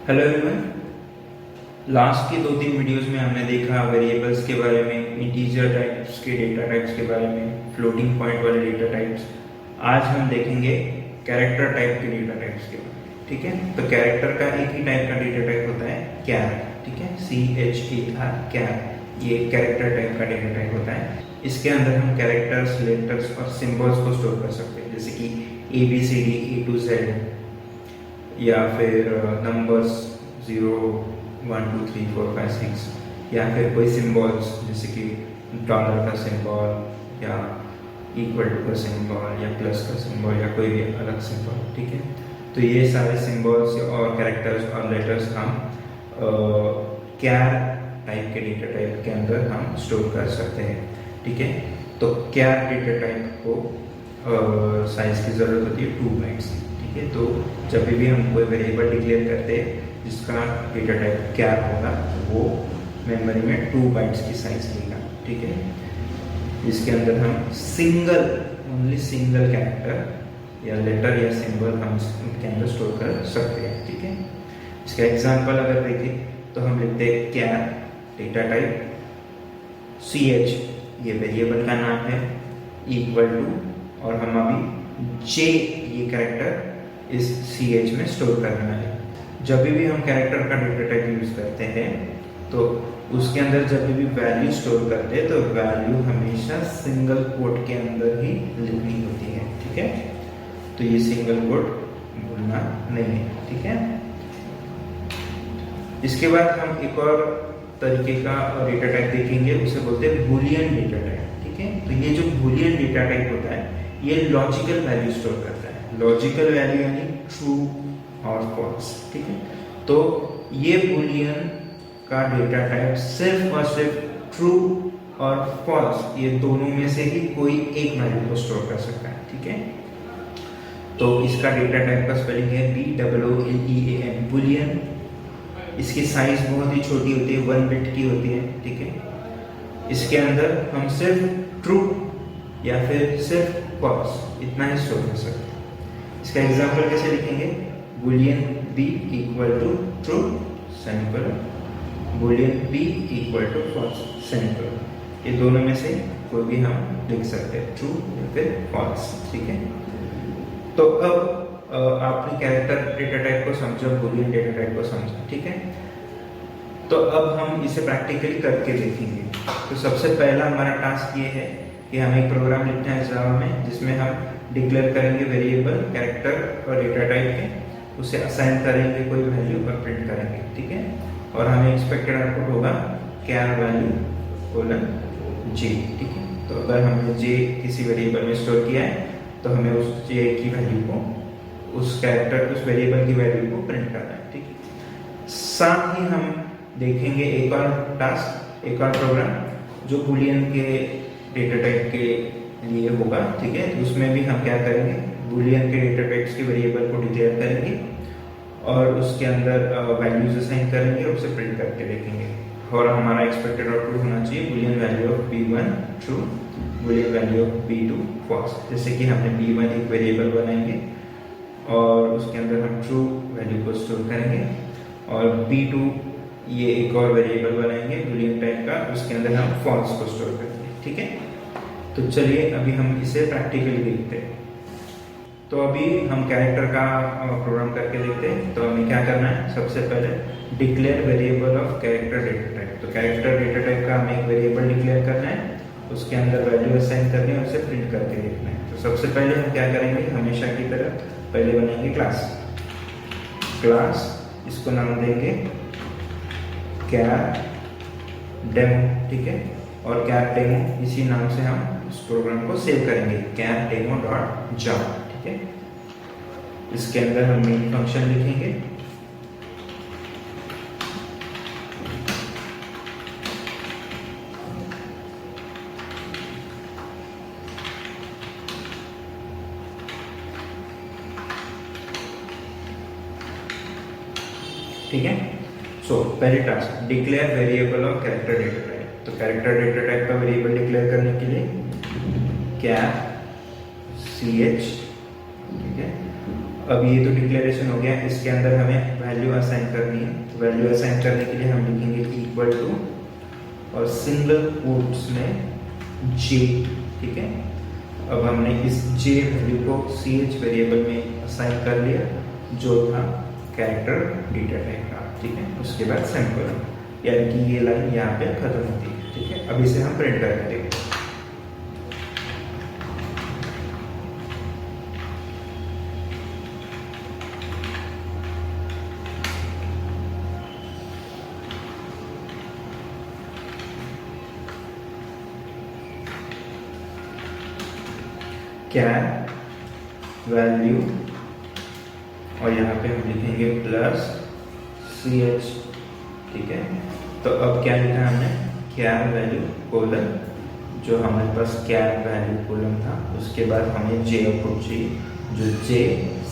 Hello everyone. Last की 2-3 videos में हमने देखा वेरिएबल्स के बारे में, इंटीजर टाइप्स के डेटा टाइप्स के बारे में, फ्लोटिंग पॉइंट वाले डेटा टाइप्स। आज हम देखेंगे कैरेक्टर टाइप के डेटा टाइप्स के बारे में। ठीक है, तो कैरेक्टर का एक ही टाइप का डेटा टाइप होता है कैर। ठीक है, CHAR कैर, ये कैरेक्टर टाइप का डेटा टाइप होता है। इसके अंदर हम कैरेक्टर्स, लेटर्स और सिंबल्स को स्टोर कर सकते हैं, जैसे कि ABCD A to Z, या फिर नंबर्स 0 1 2 3 4 5 6, या फिर कोई सिंबल्स जैसे कि डॉलर का सिंबल या इक्वल टू का सिंबल या प्लस का सिंबल या कोई भी अलग सिंबल। ठीक है, तो ये सारे सिंबल्स और कैरेक्टर्स और लेटर्स हम कैर टाइप के डेटा टाइप के अंदर हम स्टोर कर सकते हैं। ठीक है, तो कैर डेटा टाइप को साइज की ज़रूरत होती है 2 बाइट्स। ठीक है, तो जब भी हम कोई वेरिएबल डिक्लेयर करते हैं जिसका डेटा टाइप कैर होगा, वो मेमोरी में 2 बाइट्स की साइज लेगा। ठीक है, इसके अंदर हम ओनली सिंगल कैरेक्टर या लेटर या सिंबल हम इसके अंदर स्टोर कर सकते हैं। ठीक है, इसका एग्जांपल अगर देखें तो हम लिखते हैं कैर डेटा टाइप CH, ये वेरिएबल का नाम है, इक्वल टू, और हम अभी J ये कैरेक्टर इस CH में स्टोर करना है। जब भी हम कैरेक्टर का डेटा टाइप यूज करते हैं तो उसके अंदर जब भी वैल्यू स्टोर करते हैं तो वैल्यू हमेशा सिंगल कोट के अंदर ही लिखनी होती है। ठीक है, तो ये सिंगल कोट भूलना नहीं है। ठीक है, इसके बाद हम एक और तरीके का डेटा टाइप देखेंगे, उसे बोलते हैं बूलियन डेटा टाइप। ठीक है, तो ये जो बूलियन डेटा टाइप होता है ये लॉजिकल वैल्यू स्टोर करता है। लॉजिकल वैल्यू यानी ट्रू और फॉल्स। ठीक है, तो ये बूलियन का डेटा टाइप सिर्फ और सिर्फ ट्रू और फॉल्स, ये दोनों में से ही कोई एक वैल्यू को स्टोर कर सकता है। ठीक है, तो इसका डेटा टाइप का स्पेलिंग है BOOLEAN, बूलियन। इसकी साइज बहुत ही छोटी होती है, 1 बिट की होती है। ठीक है, इसके अंदर हम सिर्फ ट्रू या फिर सिर्फ फॉल्स इतना ही स्टोर कर सकते हैं। इसका एग्जांपल कैसे लिखेंगे? Boolean B equal to true semicolon, boolean B equal to false semicolon, ये दोनों में से कोई भी हम लिख सकते हैं, ट्रू या फिर फॉल्स। ठीक है, तो अब आपने कैरेक्टर डेटा टाइप को समझा, बूलियन डेटा टाइप को समझा। ठीक है, तो अब हम इसे प्रैक्टिकली करके देखेंगे। तो सबसे पहला हमारा टास्क ये है कि हमें एक प्रोग्राम लिखना है जावा में, जिसमें हम डिक्लेयर करेंगे वेरिएबल, कैरेक्टर और डेटा टाइप के, उसे असाइन करेंगे कोई वैल्यू और प्रिंट करेंगे। ठीक है, और हमें एक्सपेक्टेड आउटपुट होगा कैर वैल्यू कोलन J। ठीक है, तो अगर हमने J किसी वेरिएबल में स्टोर किया है तो हमें उस J की वैल्यू को, उस कैरेक्टर, उस वेरिएबल की वैल्यू को प्रिंट करना है। ठीक है, साथ ही हम देखेंगे एक और टास्क, एक और प्रोग्राम जो बूलियन के डेटा टाइप के लिए होगा। ठीक है, उसमें भी हम क्या करेंगे, बूलियन के डेटा टाइप्स के वेरिएबल को डिक्लेयर करेंगे और उसके अंदर वैल्यूज असाइन करेंगे और उसे प्रिंट करके देखेंगे। और हमारा एक्सपेक्टेड आउटपुट होना चाहिए boolean value of B1 true, boolean value of B2 false. जैसे कि हमने B1 एक वेरिएबल बनाएंगे और उसके अंदर हम ट्रू वैल्यू को स्टोर करेंगे, और B2 ये एक और वेरिएबल बनाएंगे बूलियन टाइप का, उसके अंदर हम फॉल्स को स्टोर करेंगे। ठीक है, तो चलिए अभी हम इसे प्रैक्टिकली देखते हैं। तो अभी हम कैरेक्टर का प्रोग्राम करके देखते हैं। तो हमें क्या करना है, सबसे पहले declare variable of character data type. तो कैरेक्टर डेटा टाइप का हमें एक वेरिएबल डिक्लेयर करना है, उसके अंदर वैल्यू असाइन करनी है और उसे प्रिंट करके देखना है। तो सबसे पहले हम क्या करेंगे, हमेशा की तरह पहले बनाएंगे क्लास, इसको नाम देंगे कैर डेमो। ठीक है, और कैर डेमो इसी नाम से हम इस प्रोग्राम को सेव करेंगे, कैर डेमो डॉट जावा। ठीक है, इसके अंदर हम मेन फंक्शन लिखेंगे, ठीक है। सो पहले task, declare variable of character data type. तो कैरेक्टर डेटा टाइप का वेरिएबल डिक्लेयर करने के लिए कैर CH, ठीक है, अब ये तो डिक्लेरेशन हो गया, इसके अंदर हमें वैल्यू असाइन करनी है। तो वैल्यू असाइन करने के लिए हम लिखेंगे इक्वल टू और सिंगल कोट्स में जे, ठीक है। अब हमने इस जे वैल्यू को ch वेरिएबल में असाइन कर लिया जो था कैरेक्टर डेटा टाइप का, ठीक है। उसके बाद सेमीकोलन, यानी कि ये लाइन यहाँ पे खत्म होती है, ठीक है। अब इसे हम प्रिंट करके देखते हैं। क्या वैल्यू और यहाँ पे हम लिखेंगे प्लस ch, ठीक है। तो अब क्या लिखा हमने, क्या वैल्यू कोलन, जो हमारे पास क्या वैल्यू कोलन था, उसके बाद हमें जे आउटपुट चाहिए, जो जे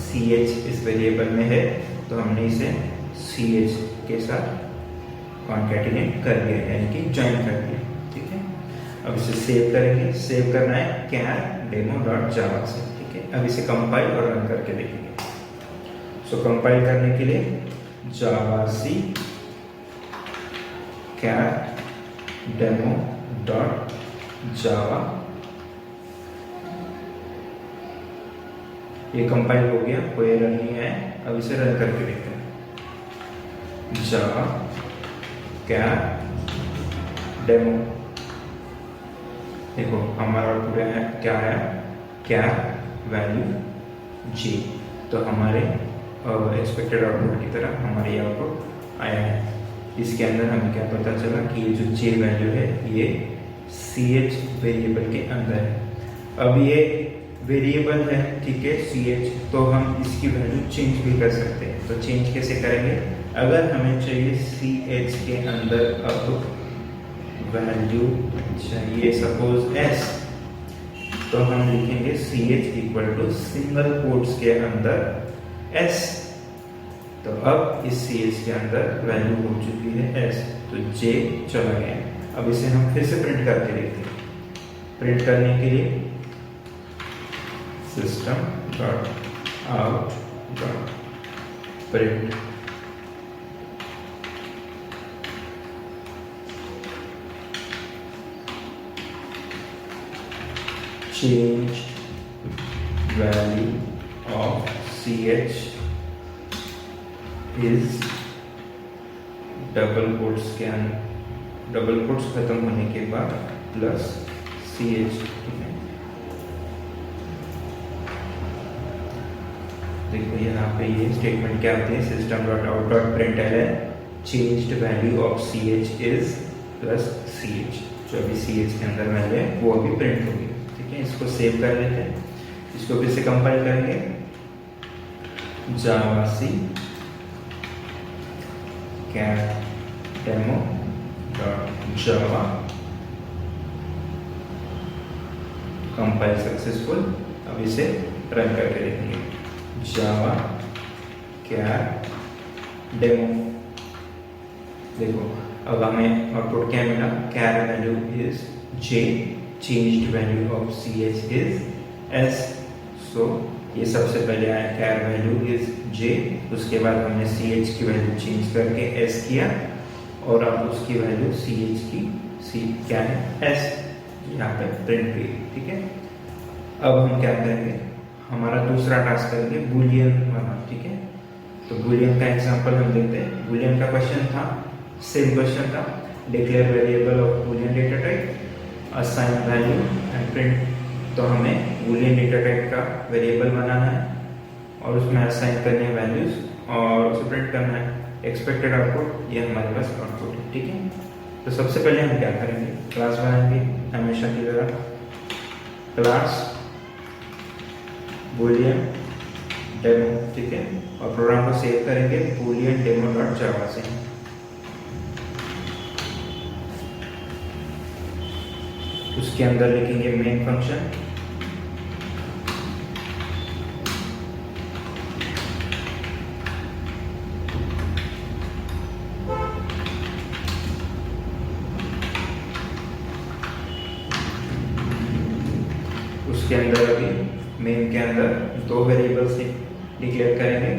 ch इस वेरिएबल में है, तो हमने इसे ch के साथ कॉन्कैटिनेट कर दिया, यानी कि ज्वाइन कर दिया, ठीक है। अब इसे सेव करेंगे, सेव करना है क्या demo.java से, ठीक है। अब इसे कंपाइल और रन करके देखेंगे। सो कंपाइल करने के लिए जावाc क्या demo.java, ये कंपाइल हो गया, कोई एरर नहीं है। अब इसे रन करके देखते हैं। जावा क्या डेमो, देखो हमारा आउटपुट है क्या है, क्या वैल्यू जी। तो हमारे एक्सपेक्टेड आउटपुट की तरह हमारे आउटपुट आया है। इसके अंदर हमें क्या पता चला कि ये जो जे वैल्यू है ये ch वेरिएबल के अंदर है। अब ये वेरिएबल है, ठीक है, ch, तो हम इसकी वैल्यू चेंज भी कर सकते हैं। तो चेंज कैसे करेंगे, अगर हमें चाहिए ch के अंदर अब वैल्यू चाहिए सपोज s, तो हम लिखेंगे ch equal to single quotes के अंदर s। तो अब इस ch के अंदर वैल्यू हो चुकी है s, तो j चला गया। अब इसे हम फिर से प्रिंट करके देखते हैं। प्रिंट करने के लिए system dot out dot print change value of ch is double quotes के अंदर, डबल कोट्स खत्म होने के बाद प्लस ch, ठीक है। देखो यहाँ पे ये स्टेटमेंट क्या होते हैं, system dot out dot println changed value of ch is plus ch, जो अभी ch के अंदर वैल्यू है वो अभी प्रिंट होगी, ठीक है। इसको सेव कर लेते हैं, इसको फिर से कंपाइल करेंगे। जावाc क्या demo.java, कंपाइल सक्सेसफुल। अब इसे रन करके देखेंगे। जावा क्या डेमो, देखो अब हमें आउटपुट क्या मिला, क्या value is j, changed value of ch is s। सो ये सबसे पहले आया क्या वैल्यू इज j, उसके बाद हमने ch की वैल्यू चेंज करके s किया, और अब उसकी वैल्यू ch की c क्या है s, यहाँ पे प्रिंट हुई, ठीक है। अब हम क्या करेंगे, हमारा दूसरा टास्क करेंगे बूलियन वाला, ठीक है। तो बूलियन का एग्जांपल हम देखते हैं। बूलियन का क्वेश्चन था, सेम क्वेश्चन था, declare variable of Boolean data type, assign value and print. तो हमें बूलियन डेटा टाइप का वेरिएबल बनाना है और उसमें असाइन करने हैं वैल्यूज और उसे प्रिंट करना है। एक्सपेक्टेड आउटपुट ये हमारे पास आउटपुट है, ठीक है। तो सबसे पहले हम क्या करेंगे, क्लास बनाएंगे हमेशा की तरह, क्लास बूलियन डेमो, ठीक है, और प्रोग्राम को सेव करेंगे बूलियन डेमो.java से। उसके अंदर लिखेंगे मेन फंक्शन, उसके अंदर अभी मेन के अंदर दो वेरिएबल्स थे, डिक्लेयर करेंगे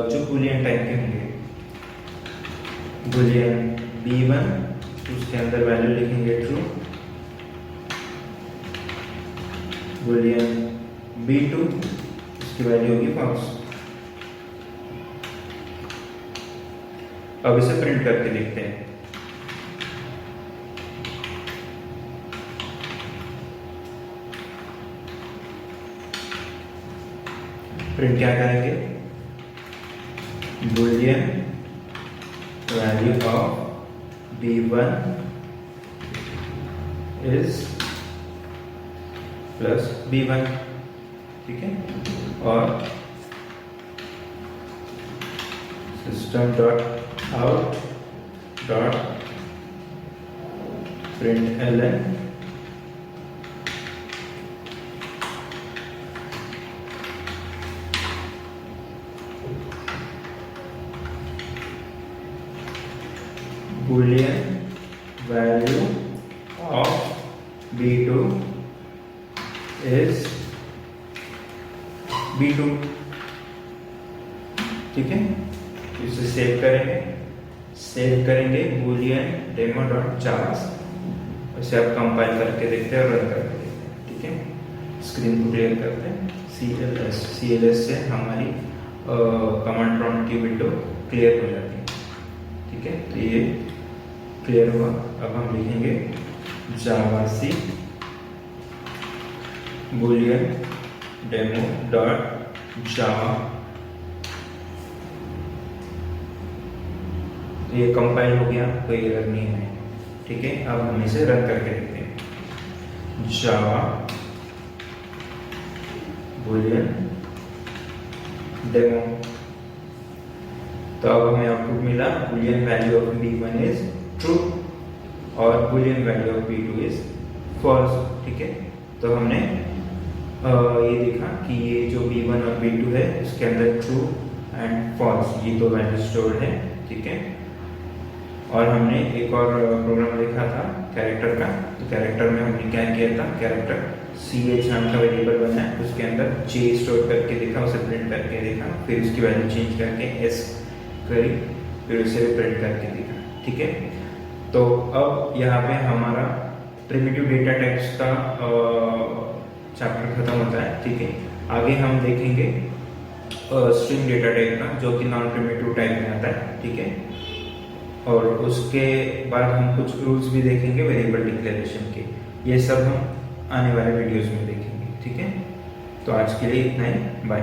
जो बूलियन टाइप के होंगे। बूलियन b1, उसके अंदर वैल्यू लिखेंगे ट्रू। बूलियन b2, उसकी वैल्यू होगी फॉल्स। अब इसे प्रिंट करके देखते हैं। प्रिंट क्या करेंगे? Boolean value of b1 is plus b1, ठीक है। और system dot out dot println boolean value of b2 is b2, ठीक है। इसे सेव करेंगे boolean demo डॉट जावा। इसे आप कंपाइल करके देखते हैं और रन करके देखते हैं, ठीक है। स्क्रीन को क्लियर करते हैं। CLS से हमारी कमांड प्रॉम्प्ट की विंडो क्लियर हो जाती है, ठीक है। तो ये क्लियर हुआ। अब हम लिखेंगे जावासी boolean demo डॉट जावा। ये कंपाइल हो गया, कोई एरर नहीं है, ठीक है। अब हम इसे रन करके देखते हैं। जावा boolean demo, तो अब हमें आउटपुट मिला boolean value of b1 is true और boolean value of b2 is false, ठीक है। तो हमने ये देखा कि ये जो b1 और b2 है उसके अंदर ट्रू एंड फॉल्स ये दो वैल्यू स्टोर है, ठीक है। और हमने एक और प्रोग्राम देखा था कैरेक्टर का। तो कैरेक्टर में हमने क्या किया था, कैरेक्टर ch नाम का वेरिएबल बनाया, उसके अंदर j स्टोर करके देखा, उसे प्रिंट करके देखा, फिर उसकी वैल्यू चेंज करके s करी, फिर उसे प्रिंट करके देखा, ठीक है। तो अब यहाँ पे हमारा प्रिमिटिव डेटा टाइप्स का चैप्टर खत्म होता है, ठीक है। आगे हम देखेंगे स्ट्रिंग डेटा टाइप का, जो कि नॉन प्रिमिटिव टाइप में आता है, ठीक है। और उसके बाद हम कुछ रूल्स भी देखेंगे वेरिएबल डिक्लेरेशन के। ये सब हम आने वाले वीडियोस में देखेंगे, ठीक है। तो आज के लिए इतना ही, बाय।